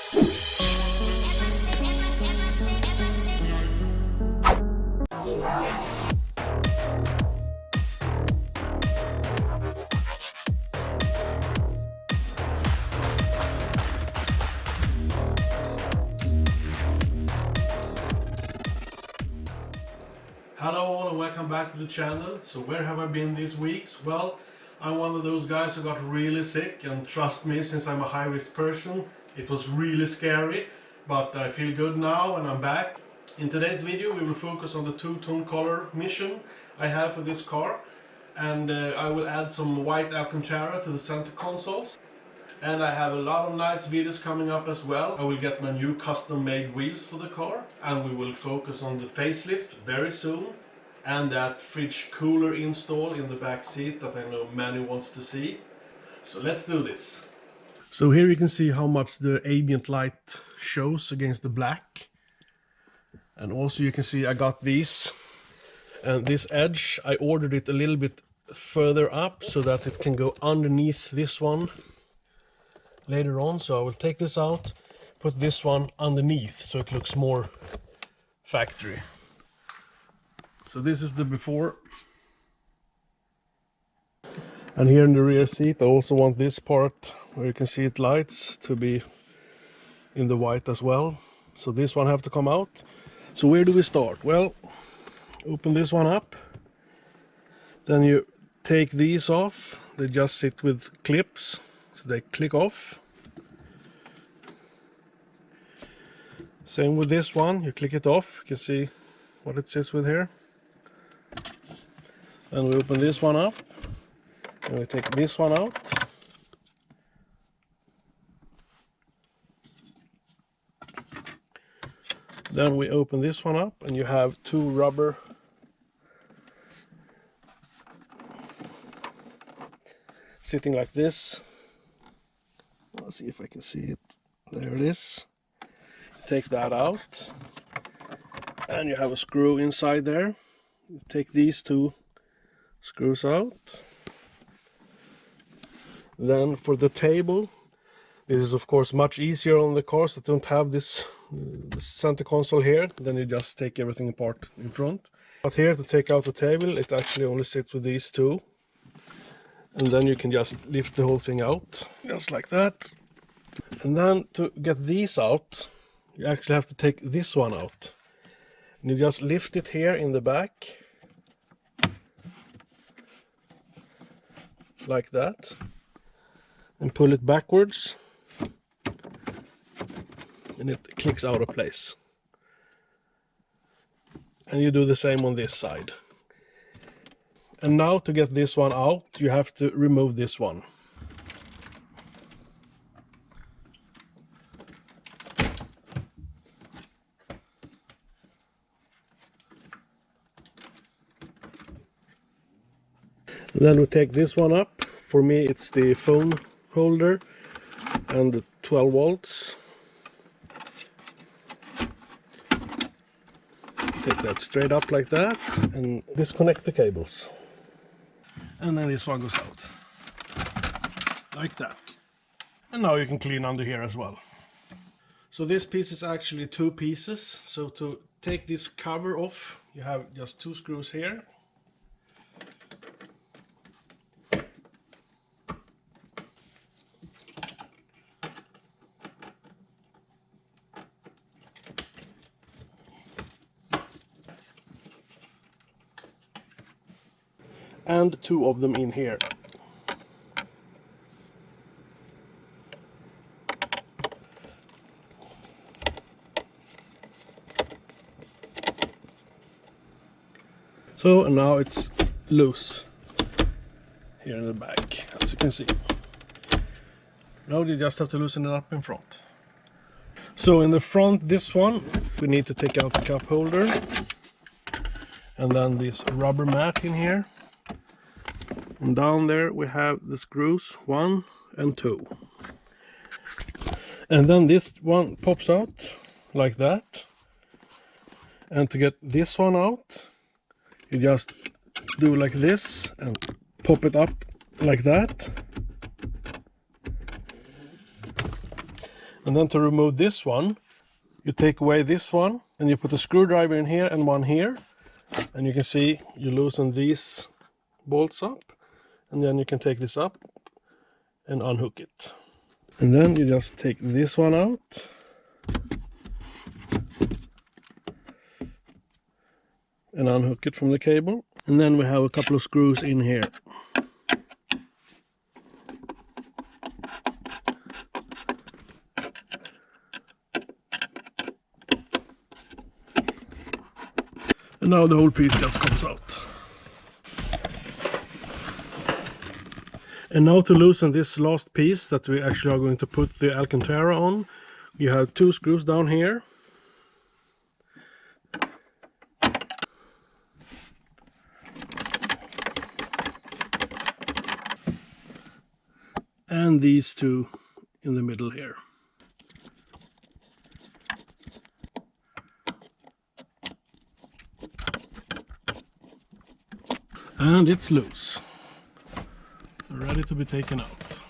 Hello all and welcome back to the channel. So where have I been these weeks? Well, I'm one of those guys who got really sick, and trust me, since I'm a high-risk person, it was really scary, but I feel good now and I'm back. In today's video we will focus on the two-tone color mission I have for this car, and I will add some white Alcantara to the center consoles. And I have a lot of nice videos coming up as well. I will get my new custom-made wheels for the car, and we will focus on the facelift very soon, and that fridge cooler install in the back seat that I know many wants to see. So let's do this. So here you can see how much the ambient light shows against the black. And also you can see I got these, and this edge I ordered it a little bit further up so that it can go underneath this one later on. So I will take this out, put this one underneath so it looks more factory. So this is the before. And here in the rear seat I also want this part where you can see it lights to be in the white as well. So this one have to come out. So where do we start? Well, open this one up. Then you take these off. They just sit with clips. So they click off. Same with this one, you click it off, you can see what it sits with here. Then we open this one up, and we take this one out. Then we open this one up, and you have two rubber sitting like this. Let's see if I can see it. There it is. Take that out, and you have a screw inside there. You take these two screws out. Then for the table, this is of course much easier on the cars that don't have this center console here. Then you just take everything apart in front. But here, to take out the table, it actually only sits with these two. And then you can just lift the whole thing out, just like that. And then to get these out, you actually have to take this one out. And you just lift it here in the back, like that, and pull it backwards, and it clicks out of place. And you do the same on this side. And now to get this one out, you have to remove this one. Then we take this one up. For me it's the phone holder and the 12 volts. Take that straight up like that and disconnect the cables. And then this one goes out. Like that. And now you can clean under here as well. So this piece is actually two pieces. So to take this cover off, you have just two screws here. And two of them in here. So now it's loose here in the back, as you can see. Now you just have to loosen it up in front. So in the front, this one, we need to take out the cup holder, and then this rubber mat in here. And down there we have the screws 1 and 2. And then this one pops out like that. And to get this one out, you just do like this and pop it up like that. And then to remove this one, you take away this one and you put a screwdriver in here and one here. And you can see you loosen these bolts up. And then you can take this up and unhook it. And then you just take this one out. And unhook it from the cable. And then we have a couple of screws in here. And now the whole piece just comes out. And now to loosen this last piece that we actually are going to put the Alcantara on, you have two screws down here. And these two in the middle here. And it's loose, ready to be taken out.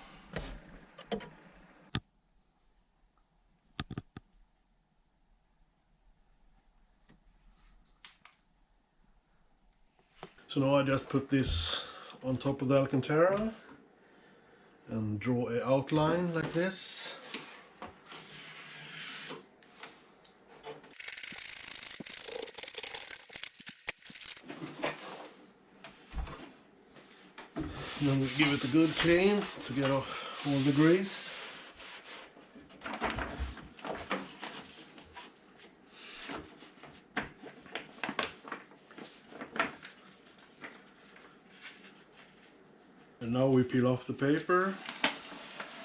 So now I just put this on top of the Alcantara and draw an outline like this. And then we give it a good clean to get off all the grease. And now we peel off the paper,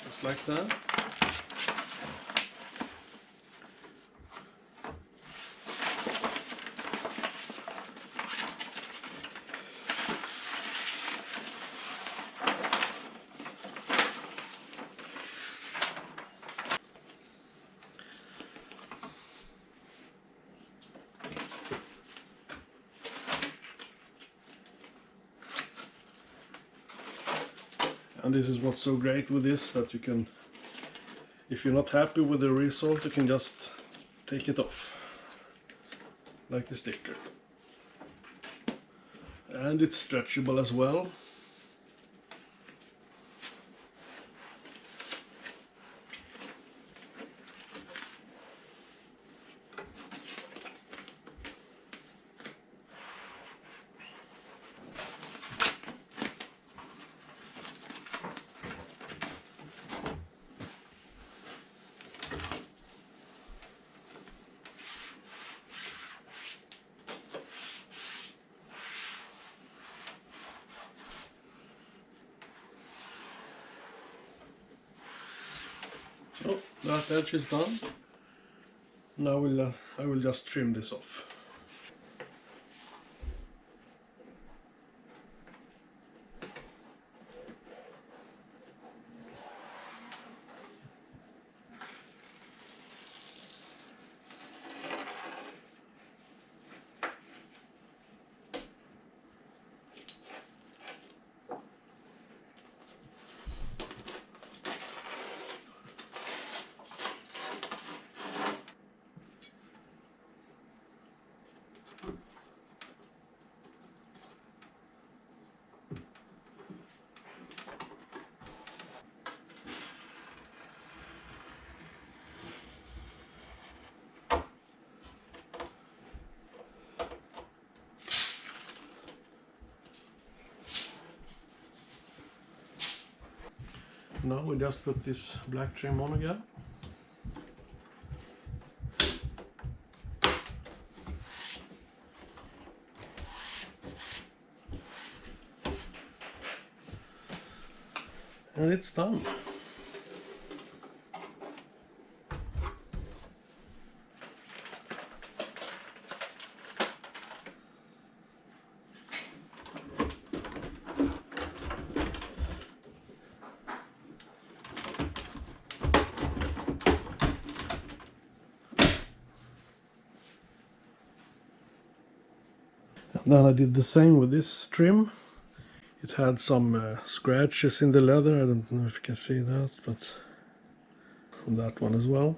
just like that. And this is what's so great with this, that you can, if you're not happy with the result, you can just take it off, like a sticker. And it's stretchable as well. So that edge is done. Now I will just trim this off. Now we just put this black trim on again. And it's done. Then I did the same with this trim. It had some scratches in the leather. I don't know if you can see that, but on that one as well.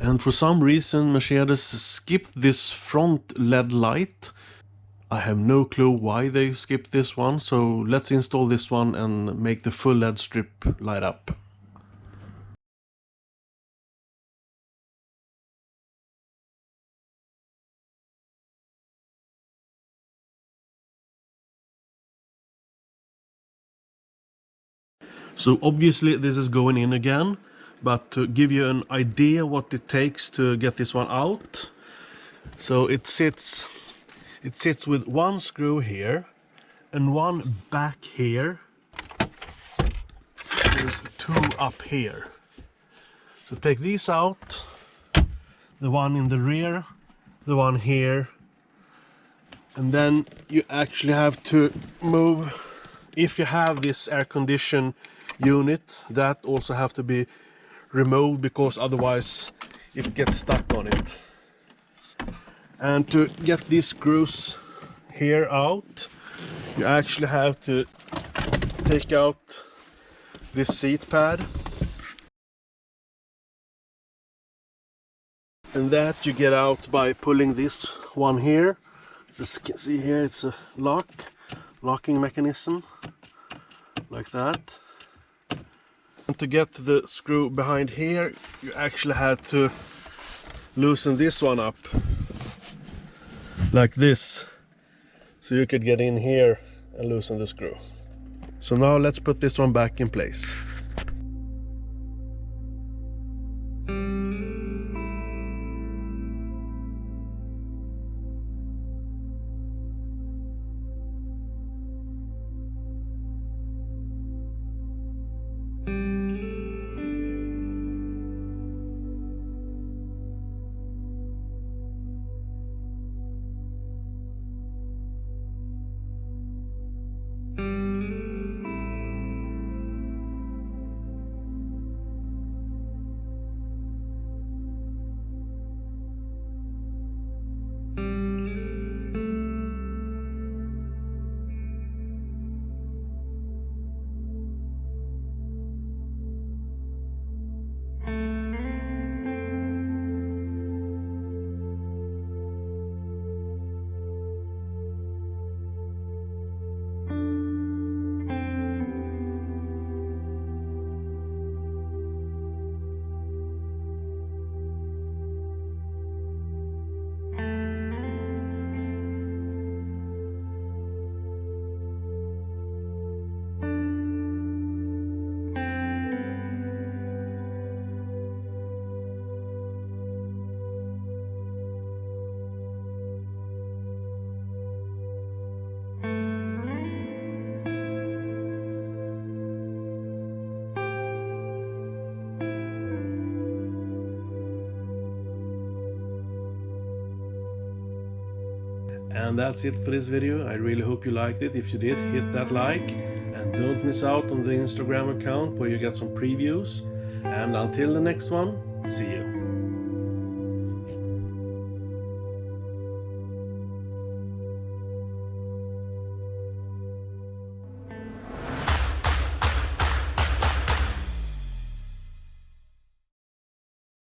And for some reason Mercedes skipped this front LED light. I have no clue why they skipped this one, so let's install this one and make the full LED strip light up. So obviously this is going in again, but to give you an idea what it takes to get this one out. So it sits with one screw here and one back here. There's two up here. So take these out, the one in the rear, the one here, and then you actually have to move, if you have this air condition unit, that also have to be removed because otherwise it gets stuck on it. And to get these screws here out, you actually have to take out this seat pad, and that you get out by pulling this one here. As you can see here, it's a locking mechanism like that. And to get the screw behind here, you actually had to loosen this one up like this, so you could get in here and loosen the screw. So now let's put this one back in place. And that's it for this video. I really hope you liked it. If you did, hit that like, and don't miss out on the Instagram account where you get some previews. And until the next one, see you.